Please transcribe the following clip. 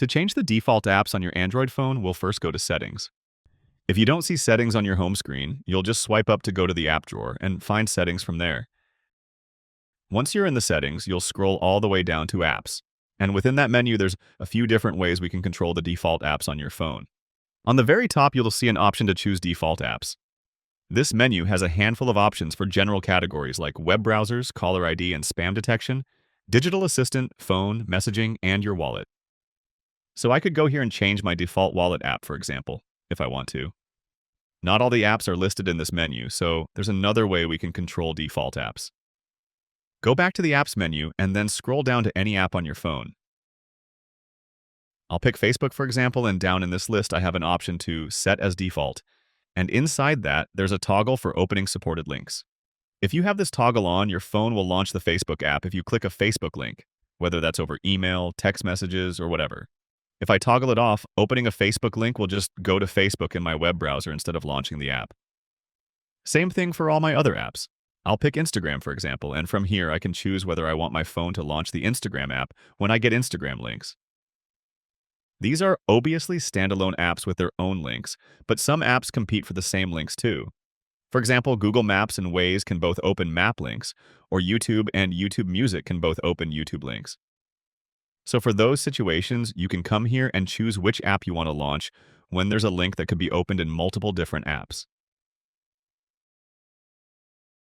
To change the default apps on your Android phone, we'll first go to Settings. If you don't see Settings on your home screen, you'll just swipe up to go to the app drawer and find Settings from there. Once you're in the settings, you'll scroll all the way down to Apps. And within that menu, there's a few different ways we can control the default apps on your phone. On the very top, you'll see an option to choose default apps. This menu has a handful of options for general categories like web browsers, caller ID and spam detection, digital assistant, phone, messaging, and your wallet. So I could go here and change my default wallet app, for example, if I want to. Not all the apps are listed in this menu, so there's another way we can control default apps. Go back to the Apps menu and then scroll down to any app on your phone. I'll pick Facebook, for example, and down in this list I have an option to Set as Default. And inside that, there's a toggle for opening supported links. If you have this toggle on, your phone will launch the Facebook app if you click a Facebook link, whether that's over email, text messages, or whatever. If I toggle it off, opening a Facebook link will just go to Facebook in my web browser instead of launching the app. Same thing for all my other apps. I'll pick Instagram, for example, and from here I can choose whether I want my phone to launch the Instagram app when I get Instagram links. These are obviously standalone apps with their own links, but some apps compete for the same links too. For example, Google Maps and Waze can both open map links, or YouTube and YouTube Music can both open YouTube links. So for those situations, you can come here and choose which app you want to launch when there's a link that could be opened in multiple different apps.